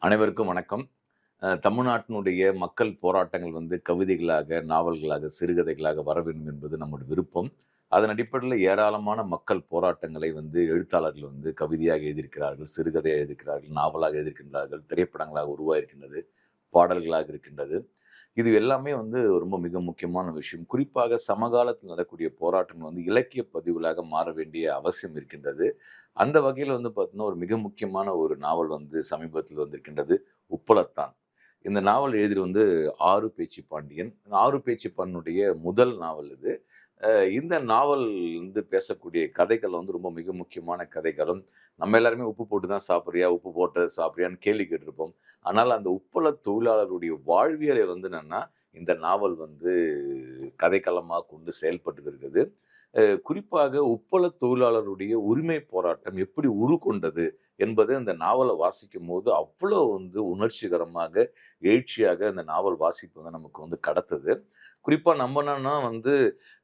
அனைவருக்கும் வணக்கம். தமிழ்நாட்டினுடைய மக்கள் போராட்டங்கள் கவிதைகளாக, நாவல்களாக, சிறுகதைகளாக வர வேண்டும் என்பது நம்முடைய விருப்பம். அதன் அடிப்படையில ஏராளமான மக்கள் போராட்டங்களை எழுத்தாளர்கள் கவிதையாக எழுதியிருக்கிறார்கள், சிறுகதையாக எழுதியிருக்கிறார்கள், நாவலாக எழுதியிருக்கின்றார்கள், திரைப்படங்களாக உருவாகியிருக்கின்றது, பாடல்களாக இருக்கின்றது. இது எல்லாமே ரொம்ப மிக முக்கியமான விஷயம். குறிப்பாக சமகாலத்தில் நடக்கக்கூடிய போராட்டங்கள் இலக்கிய பதிவுகளாக மாற வேண்டிய அவசியம் இருக்கின்றது. அந்த வகையில பார்த்தீங்கன்னா, ஒரு மிக முக்கியமான ஒரு நாவல் சமீபத்தில் வந்திருக்கின்றது. உப்பளத்தான். இந்த நாவல் எழுதியவர் ஆறு பேச்சி பாண்டியன். ஆறு பேச்சி பாண்டியனுடைய முதல் நாவல் இது. இந்த நாவல் பேசக்கூடிய கதைகள் ரொம்ப மிக முக்கியமான கதைகளும், நம்ம எல்லாருமே உப்பு போட்டு தான் சாப்பிடுறியா? உப்பு போட்டு சாப்பிடுறியான்னு கேள்வி கேட்டிருப்போம். ஆனால் அந்த உப்பள தொழிலாளருடைய வாழ்வியலை என்னன்னா, இந்த நாவல் கதைக்களமா கொண்டு செயல்பட்டு இருக்குது. குறிப்பாக உப்பள தொழிலாளருடைய உரிமை போராட்டம் எப்படி உருக்கொண்டது என்பது அந்த நாவல வாசிக்கும்போது அவ்வளோ உணர்ச்சிகரமாக, எழுச்சியாக அந்த நாவல் வாசிப்பு நமக்கு கடத்துது. குறிப்பா நம்ம என்னன்னா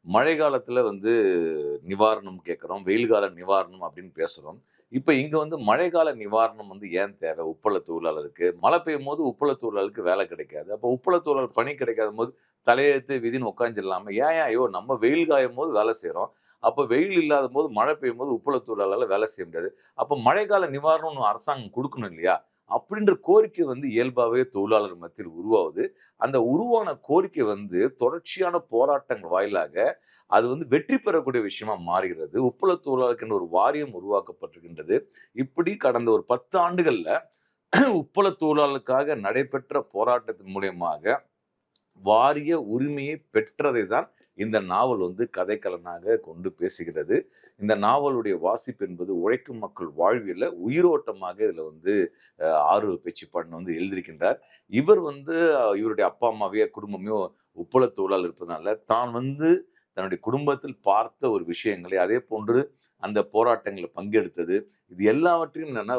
மழை காலத்துல நிவாரணம் கேட்கிறோம். வெயில் கால நிவாரணம் அப்படின்னு பேசுறோம். இப்ப இங்க மழைக்கால நிவாரணம் ஏன் தேவை உப்பள தொழிலாளருக்கு? மழை பெய்யும்போது உப்பள தொழிலாளருக்கு வேலை கிடைக்காது. அப்போ உப்பள தொழிலாளர் பணி கிடைக்காதம்போது தலையெழுத்து விதின்னு உட்காந்துடலாமா? ஏன் ஐயோ! நம்ம வெயில் காயும்போது வேலை செய்றோம். அப்ப வெயில் இல்லாதபோது மழை பெய்யும்போது உப்பள தொழிலாளரால வேலை செய்ய முடியாது. அப்ப மழைக்கால நிவாரணம்னு அரசாங்கம் குடுக்கணும் இல்லையா? அப்படின்ற கோரிக்கை இயல்பாவே தொழிலாளர் மத்தியில் உருவாகுது. அந்த உருவான கோரிக்கை தொடர்ச்சியான போராட்டங்கள் வாயிலாக அது வெற்றி பெறக்கூடிய விஷயமா மாறுகிறது. உப்பள தொழிலாளருக்கு ஒரு வாரியம் உருவாக்கப்பட்டிருக்கின்றது. இப்படி கடந்த ஒரு 10 ஆண்டுகள்ல உப்பள தொழிலாளருக்காக நடைபெற்ற போராட்டத்தின் மூலியமாக வாரிய உரிமையை பெற்றதை தான் இந்த நாவல் கதைக்களனாக கொண்டு பேசுகிறது. இந்த நாவலுடைய வாசிப்பு என்பது உழைக்கும் மக்கள் வாழ்வியல்ல உயிரோட்டமாக இதுல ஆறு பேச்சிப்பாடின எழுதியிருக்கின்றார். இவர் இவருடைய அப்பா, அம்மாவையோ, குடும்பமையோ உப்பள தொழிலாளர் இருப்பதனால, தான் தன்னுடைய குடும்பத்தில் பார்த்த ஒரு விஷயங்களை, அதேபோன்று அந்த போராட்டங்கள்ல பங்கெடுத்தது, இது எல்லாவற்றையும் என்னன்னா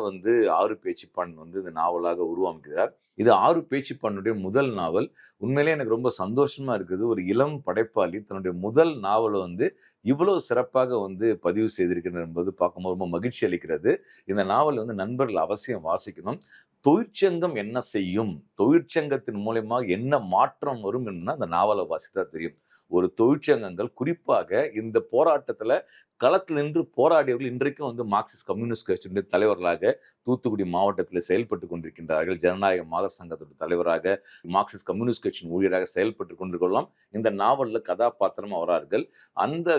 ஆறு பேச்சிப்பான் இந்த நாவலாக உருவாக்குகிறார். இது ஆறு பேச்சிப்பானுடைய முதல் நாவல். உண்மையிலேயே எனக்கு ரொம்ப சந்தோஷமா இருக்குது. ஒரு இளம் படைப்பாளி தன்னுடைய முதல் நாவல இவ்வளவு சிறப்பாக பதிவு செய்திருக்கிறார் என்பது பார்க்கும்போது ரொம்ப மகிழ்ச்சி அளிக்கிறது. இந்த நாவல் நண்பர்கள் அவசியம் வாசிக்கணும். தொழிற்சங்கம் என்ன செய்யும்? தொழிற்சங்கத்தின் மூலியமா என்ன மாற்றம் வரும் என்றா அந்த நாவல வாசித்தா தெரியும். ஒரு தொழிற்சங்கங்கள் குறிப்பாக இந்த போராட்டத்துல களத்தில் நின்று போராடியவர்கள் இன்றைக்கும் மார்க்சிஸ்ட் கம்யூனிஸ்ட் கட்சியினுடைய தலைவர்களாக தூத்துக்குடி மாவட்டத்தில் செயல்பட்டுக் கொண்டிருக்கின்றார்கள். ஜனநாயக மாதர் சங்கத்துடைய தலைவராக, மார்க்சிஸ்ட் கம்யூனிஸ்ட் கட்சியின் ஊழியராக செயல்பட்டுக் கொண்டிருக்கலாம். இந்த நாவல்ல கதாபாத்திரமா வரார்கள். அந்த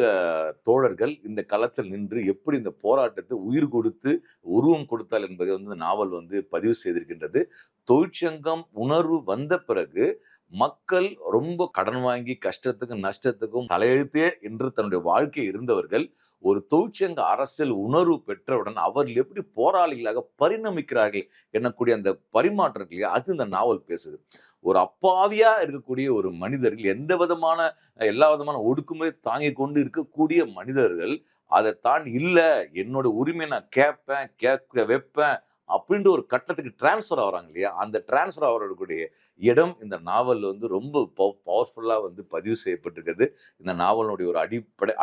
தோழர்கள் இந்த களத்தில் நின்று எப்படி இந்த போராட்டத்தை உயிர் கொடுத்து, உருவம் கொடுத்தால் என்பதை இந்த நாவல் பதிவு செய்திருக்கின்றது. தொழிற்சங்கம் உணர்வு வந்த பிறகு மக்கள் ரொம்ப கடன் வாங்கி கஷ்டத்துக்கும், நஷ்டத்துக்கும் தலையெழுத்தே என்று தன்னுடைய வாழ்க்கை இருந்தவர்கள், ஒரு தொழிற்சங்க அரசியல் உணர்வு பெற்றவுடன் அவர்கள் எப்படி போராளிகளாக பரிணமிக்கிறார்கள் எண்ணக்கூடிய அந்த பரிமாற்றம் இருக்கு இல்லையா? அது இந்த நாவல் பேசுது. ஒரு அப்பாவியா இருக்கக்கூடிய ஒரு மனிதர்கள் எந்த விதமான எல்லா விதமான ஒடுக்குமுறை தாங்கிக் கொண்டு இருக்கக்கூடிய மனிதர்கள், அத தாண்டி இல்ல என்னோட உரிமைய நான் கேட்பேன், கேட்க வைப்பேன் அப்படின்ற ஒரு கட்டத்துக்கு டிரான்ஸ்ஃபர் ஆகுறாங்க இல்லையா? அந்த டிரான்ஸ்ஃபர் ஆவறக்கூடிய இடம் இந்த நாவல் ரொம்ப பவர்ஃபுல்லா பதிவு செய்யப்பட்டிருக்கிறது. இந்த நாவலுடைய ஒரு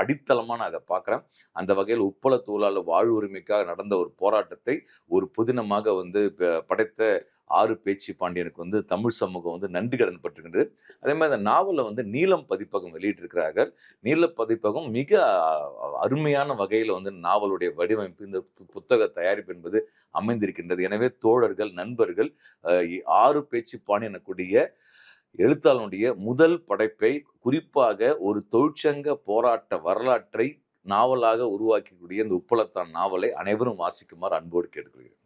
அடித்தளமா நான் இத பார்க்கிறேன். அந்த வகையில் உப்பள தொழிலாளர் வாழ்வுரிமைக்காக நடந்த ஒரு போராட்டத்தை ஒரு புதினமாக படைத்த ஆறு பேச்சி பாண்டியனுக்கு தமிழ் சமூகம் நன்றி கடன் பட்டிருக்கின்றது. அதே மாரி அந்த நாவல நீலம் பதிப்பகம் வெளியிட்டிருக்கிறார்கள். நீல பதிப்பகம் மிக அருமையான வகையில நாவலுடைய வடிவமைப்பு, இந்த புத்தக தயாரிப்பு என்பது அமைந்திருக்கின்றது. எனவே தோழர்கள், நண்பர்கள் ஆறு பேச்சு பாணி எனக்கூடிய எழுத்தாளனுடைய முதல் படைப்பை குறிப்பாக ஒரு தொழிற்சங்க போராட்ட வரலாற்றை நாவலாக உருவாக்கக்கூடிய இந்த உப்பளத்தான் நாவலை அனைவரும் வாசிக்குமாறு அன்போடு கேட்டுக்கொள்கிறேன்.